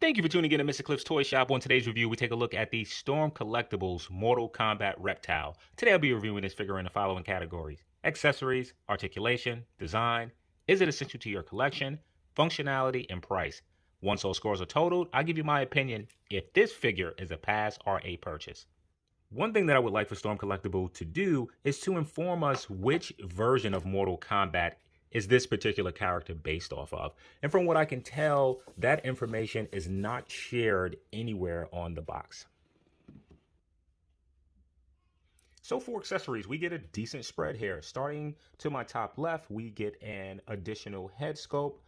Thank you for tuning in to Mr. Cliff's Toy Shop. On today's review, we take a look at the Storm Collectibles Mortal Kombat Reptile. Today I'll be reviewing this figure in the following categories: accessories, articulation, design, is it essential to your collection, functionality, and price. Once all scores are totaled, I'll give you my opinion if this figure is a pass or a purchase. One thing that I would like for Storm Collectible to do is to inform us which version of Mortal Kombat is this particular character based off of. And from what I can tell, that information is not shared anywhere on the box. So for accessories, we get a decent spread here. Starting to my top left, we get an additional head sculpt,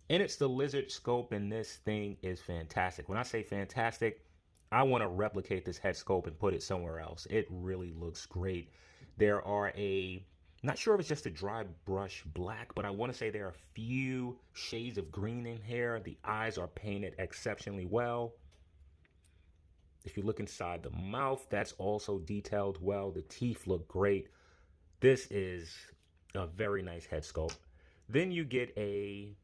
and it's the lizard sculpt, and this thing is fantastic. When I say fantastic, I want to replicate this head sculpt and put it somewhere else. It really looks great. There are not sure if it's just a dry brush black, but I want to say there are a few shades of green in here. The eyes are painted exceptionally well. If you look inside the mouth, that's also detailed well. The teeth look great. This is a very nice head sculpt. Then you get a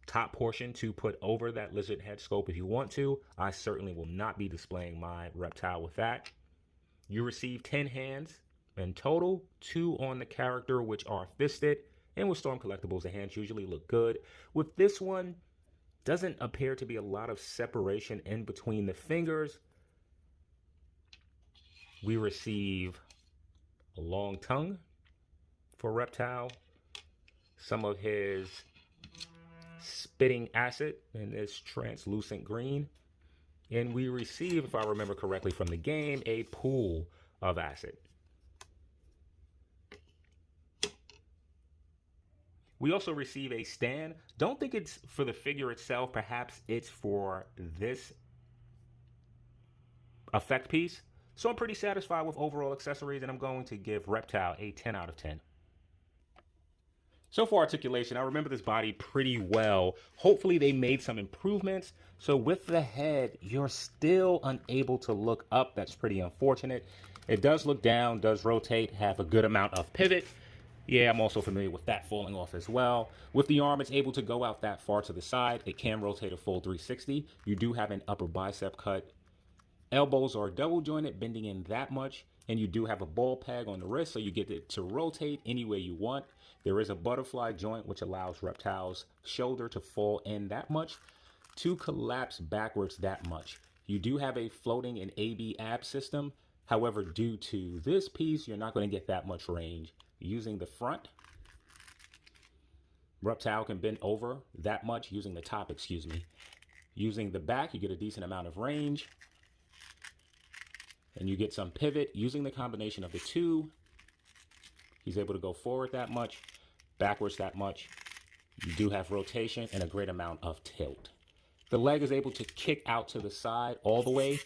top portion to put over that lizard head sculpt if you want to. I certainly will not be displaying my reptile with that. You receive 10 hands in total, 2 on the character, which are fisted. And with Storm Collectibles, the hands usually look good. With this one, doesn't appear to be a lot of separation in between the fingers. We receive a long tongue for Reptile, some of his spitting acid in this translucent green, and we receive, if I remember correctly from the game, a pool of acid. We also receive a stand. Don't think it's for the figure itself. Perhaps it's for this effect piece. So I'm pretty satisfied with overall accessories, and I'm going to give Reptile a 10 out of 10. So for articulation, I remember this body pretty well. Hopefully they made some improvements. So with the head, you're still unable to look up. That's pretty unfortunate. It does look down, does rotate, have a good amount of pivot. Yeah, I'm also familiar with that falling off as well. With the arm, it's able to go out that far to the side. It can rotate a full 360. You do have an upper bicep cut. Elbows are double jointed, bending in that much. And you do have a ball peg on the wrist, so you get it to rotate any way you want. There is a butterfly joint, which allows Reptile's shoulder to fall in that much, to collapse backwards that much. You do have a floating and AB ab system. However, due to this piece, you're not going to get that much range. Using the front, Reptile can bend over that much, using the top, excuse me. Using the back, you get a decent amount of range. And you get some pivot. Using the combination of the two, he's able to go forward that much, backwards that much. You do have rotation and a great amount of tilt. The leg is able to kick out to the side all the way,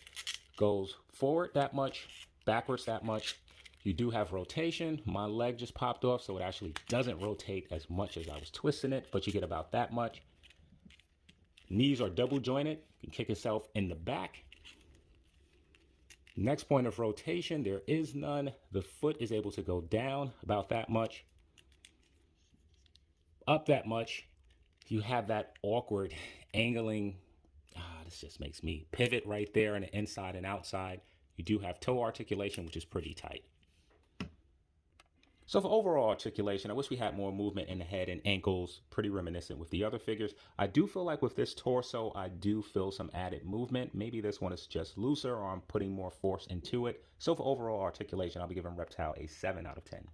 goes forward that much, backwards that much. You do have rotation. My leg just popped off, so it actually doesn't rotate as much as I was twisting it, but you get about that much. Knees are double jointed. You can kick yourself in the back. Next point of rotation, there is none. The foot is able to go down about that much, up that much. You have that awkward angling. This just makes me pivot right there on the inside and outside. You do have toe articulation, which is pretty tight. So for overall articulation, I wish we had more movement in the head and ankles, pretty reminiscent with the other figures. I do feel like with this torso, I do feel some added movement. Maybe this one is just looser, or I'm putting more force into it. So for overall articulation, I'll be giving Reptile a 7 out of 10.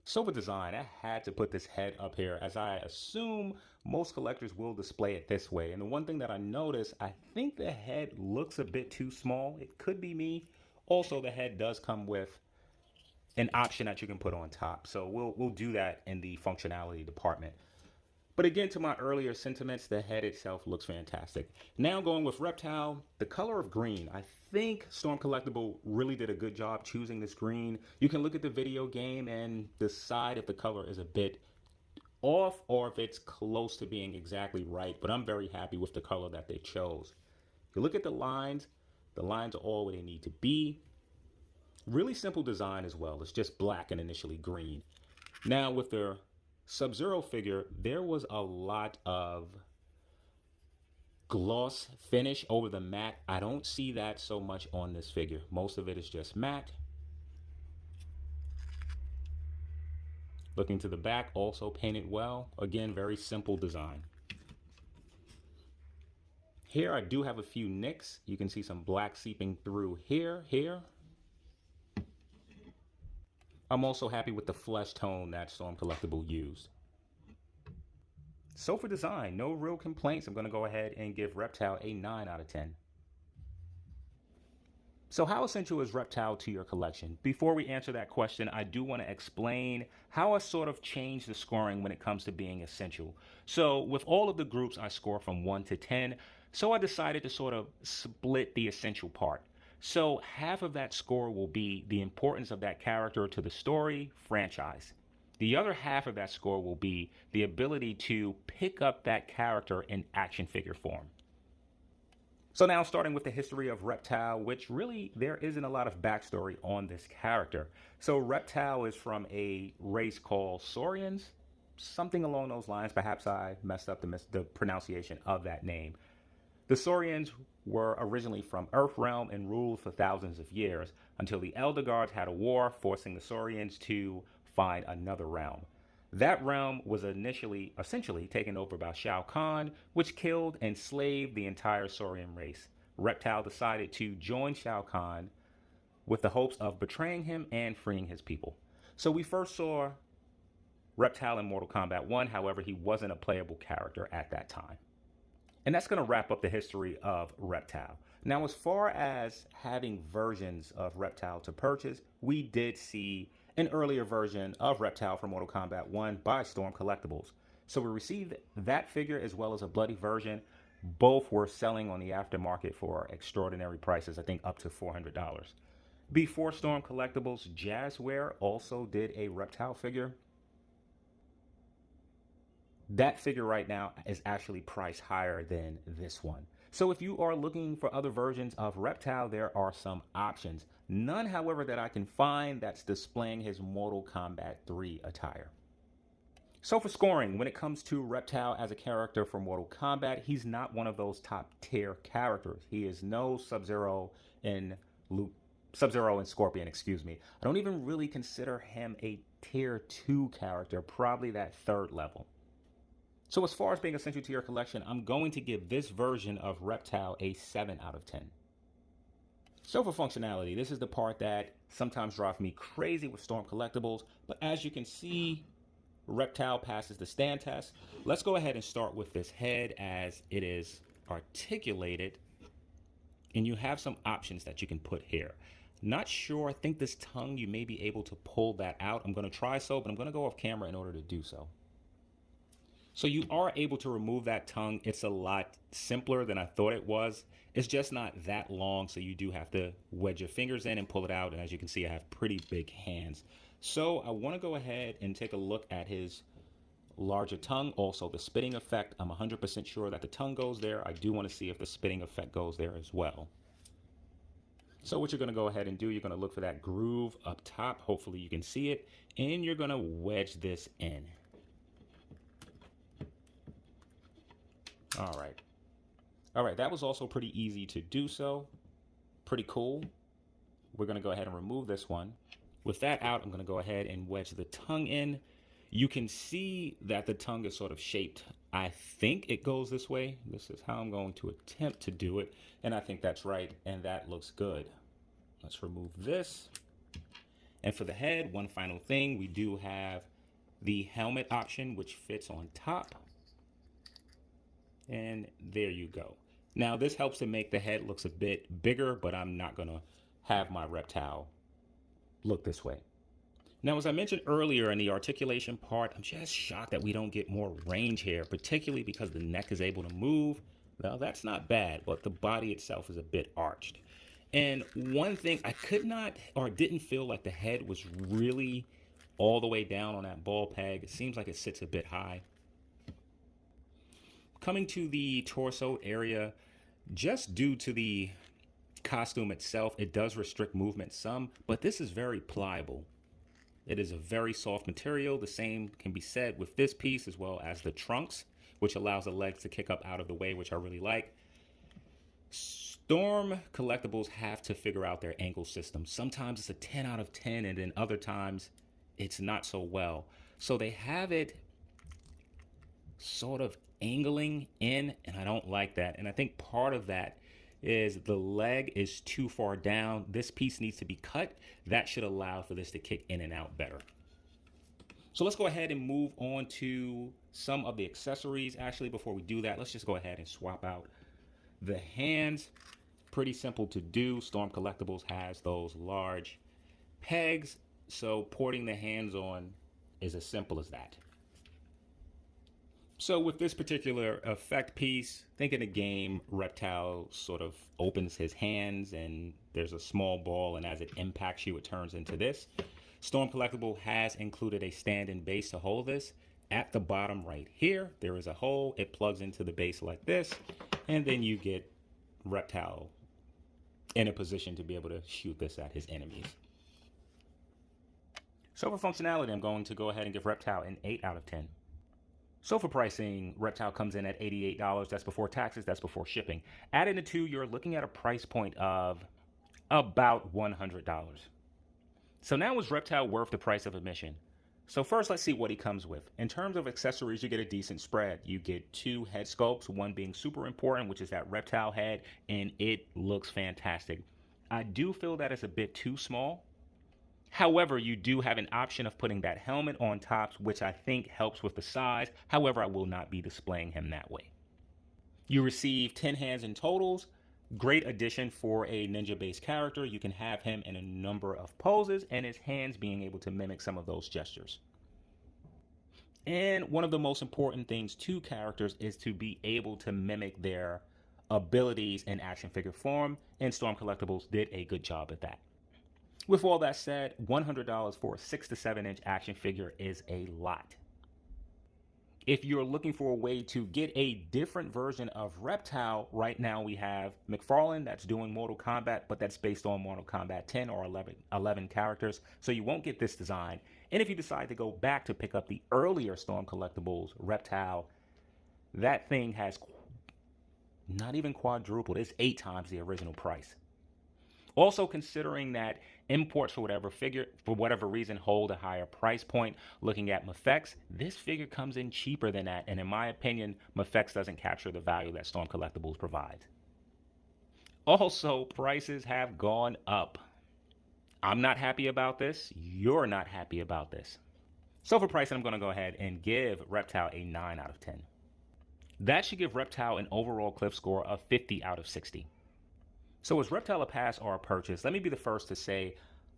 So for design, I had to put this head up here, as I assume most collectors will display it this way. And the one thing that I noticed, I think the head looks a bit too small. It could be me. Also, the head does come with an option that you can put on top. So we'll do that in the functionality department. But again, to my earlier sentiments, the head itself looks fantastic. Now going with Reptile, the color of green. I think Storm Collectible really did a good job choosing this green. You can look at the video game and decide if the color is a bit off or if it's close to being exactly right. But I'm very happy with the color that they chose. If you look at the lines are all where they need to be. Really simple design as well. It's just black and initially green. Now with the Sub-Zero figure, there was a lot of gloss finish over the matte. I don't see that so much on this figure. Most of it is just matte. Looking to the back, also painted well. Again, very simple design. Here I do have a few nicks. You can see some black seeping through here. I'm also happy with the flesh tone that Storm Collectible used. So for design, no real complaints. I'm going to go ahead and give Reptile a 9 out of 10. So how essential is Reptile to your collection? Before we answer that question, I do want to explain how I sort of changed the scoring when it comes to being essential. So with all of the groups, I score from 1 to 10. So I decided to sort of split the essential part. So half of that score will be the importance of that character to the story, franchise. The other half of that score will be the ability to pick up that character in action figure form. So now starting with the history of Reptile, which really there isn't a lot of backstory on this character. So Reptile is from a race called Saurians, something along those lines. Perhaps I messed up the pronunciation of that name. The Saurians were originally from Earthrealm and ruled for thousands of years until the Elder Gods had a war, forcing the Saurians to find another realm. That realm was essentially taken over by Shao Kahn, which killed and enslaved the entire Saurian race. Reptile decided to join Shao Kahn with the hopes of betraying him and freeing his people. So we first saw Reptile in Mortal Kombat 1, however, he wasn't a playable character at that time. And that's going to wrap up the history of Reptile. Now, as far as having versions of Reptile to purchase, we did see an earlier version of Reptile from Mortal Kombat 1 by Storm Collectibles. So we received that figure as well as a bloody version. Both were selling on the aftermarket for extraordinary prices, I think up to $400. Before Storm Collectibles, Jazzware also did a Reptile figure. That figure right now is actually priced higher than this one. So if you are looking for other versions of Reptile, there are some options. None, however, that I can find that's displaying his Mortal Kombat 3 attire. So for scoring, when it comes to Reptile as a character for Mortal Kombat, he's not one of those top tier characters. He is no Sub-Zero and Scorpion, excuse me. I don't even really consider him a tier 2 character, probably that third level. So as far as being essential to your collection, I'm going to give this version of Reptile a 7 out of 10. So for functionality, this is the part that sometimes drives me crazy with Storm Collectibles, but as you can see, Reptile passes the stand test. Let's go ahead and start with this head as it is articulated, and you have some options that you can put here. Not sure, I think this tongue, you may be able to pull that out. I'm going to try so, but I'm going to go off camera in order to do so. So you are able to remove that tongue. It's a lot simpler than I thought it was. It's just not that long, so you do have to wedge your fingers in and pull it out. And as you can see, I have pretty big hands. So I want to go ahead and take a look at his larger tongue. Also, the spitting effect. I'm 100% sure that the tongue goes there. I do want to see if the spitting effect goes there as well. So what you're going to go ahead and do, you're going to look for that groove up top. Hopefully you can see it. And you're going to wedge this in. All right, that was also pretty easy to do so. Pretty cool. We're going to go ahead and remove this one. With that out, I'm going to go ahead and wedge the tongue in. You can see that the tongue is sort of shaped. I think it goes this way. This is how I'm going to attempt to do it. And I think that's right, and that looks good. Let's remove this. And for the head, one final thing, we do have the helmet option, which fits on top. And there you go. Now this helps to make the head looks a bit bigger, but I'm not going to have my Reptile look this way. Now, as I mentioned earlier in the articulation part, I'm just shocked that we don't get more range here, particularly because the neck is able to move. Well, that's not bad, but the body itself is a bit arched. And one thing I could not or didn't feel like the head was really all the way down on that ball peg. It seems like it sits a bit high. Coming to the torso area, just due to the costume itself, it does restrict movement some, but this is very pliable. It is a very soft material. The same can be said with this piece as well as the trunks, which allows the legs to kick up out of the way, which I really like. Storm Collectibles have to figure out their angle system. Sometimes it's a 10 out of 10, and then other times it's not so well. So they have it sort of angling in, and I don't like that. And I think part of that is the leg is too far down. This piece needs to be cut. That should allow for this to kick in and out better. So let's go ahead and move on to some of the accessories. Actually, before we do that, let's just go ahead and swap out the hands. Pretty simple to do. Storm Collectibles has those large pegs, so porting the hands on is as simple as that. So with this particular effect piece, think in a game, Reptile sort of opens his hands and there's a small ball, and as it impacts you, it turns into this. Storm Collectible has included a stand-in base to hold this. At the bottom right here, there is a hole. It plugs into the base like this, and then you get Reptile in a position to be able to shoot this at his enemies. So for functionality, I'm going to go ahead and give Reptile an 8 out of 10. So for pricing, Reptile comes in at $88. That's before taxes, that's before shipping. Adding the two, you're looking at a price point of about $100. So now is Reptile worth the price of admission? So first, let's see what he comes with. In terms of accessories, you get a decent spread. You get 2 head sculpts, one being super important, which is that Reptile head, and it looks fantastic. I do feel that it's a bit too small. However, you do have an option of putting that helmet on top, which I think helps with the size. However, I will not be displaying him that way. You receive 10 hands in totals. Great addition for a ninja-based character. You can have him in a number of poses, and his hands being able to mimic some of those gestures. And one of the most important things to characters is to be able to mimic their abilities in action figure form, and Storm Collectibles did a good job at that. With all that said, $100 for a 6 to 7 inch action figure is a lot. If you're looking for a way to get a different version of Reptile, right now we have McFarlane that's doing Mortal Kombat, but that's based on Mortal Kombat 10 or 11 characters, so you won't get this design. And if you decide to go back to pick up the earlier Storm Collectibles Reptile, that thing has not even quadrupled. It's 8 times the original price. Also, considering that imports for whatever reason hold a higher price point, looking at Mafex, this figure comes in cheaper than that, and in my opinion, Mafex doesn't capture the value that Storm Collectibles provides. Also, prices have gone up. I'm not happy about this. You're not happy about this. So for pricing, I'm going to go ahead and give Reptile a 9 out of 10. That should give Reptile an overall cliff score of 50 out of 60. So is Reptile a pass or a purchase? Let me be the first to say,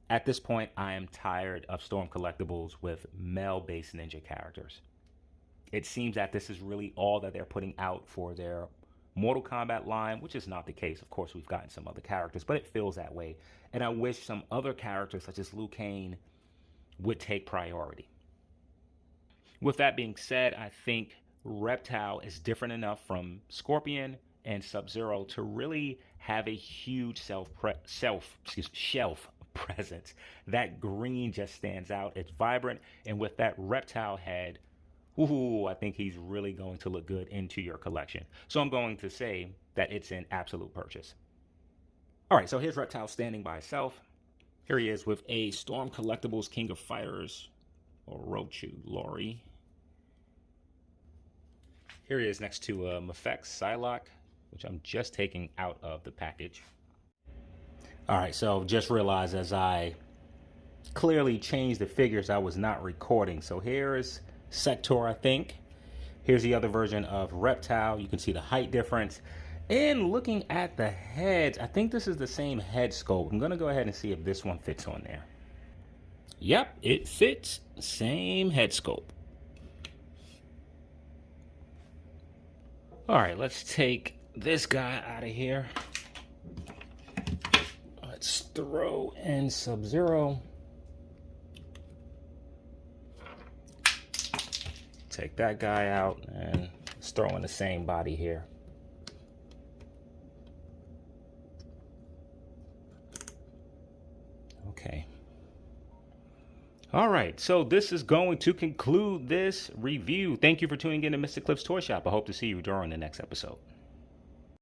at this point, I am tired of Storm Collectibles with male-based ninja characters. It seems that this is really all that they're putting out for their Mortal Kombat line, which is not the case. Of course, we've gotten some other characters, but it feels that way. And I wish some other characters, such as Liu Kang, would take priority. With that being said, I think Reptile is different enough from Scorpion and Sub-Zero to really have a huge shelf presence. That green just stands out. It's vibrant, and with that Reptile head, ooh, I think he's really going to look good into your collection. So I'm going to say that it's an absolute purchase. All right, so here's Reptile standing by himself. Here he is with a Storm Collectibles King of Fighters, Orochi Lori. Here he is next to Mafex Psylocke, which I'm just taking out of the package. All right, so just realized as I clearly changed the figures, I was not recording. So here's Sector, I think. Here's the other version of Reptile. You can see the height difference. And looking at the heads, I think this is the same head sculpt. I'm going to go ahead and see if this one fits on there. Yep, it fits. Same head sculpt. All right, let's take this guy out of here. Let's throw in Sub-Zero. Take that guy out and let's throw in the same body here. Okay. All right, so this is going to conclude this review. Thank you for tuning in to Mr. Cliff's Toy Shop. I hope to see you during the next episode.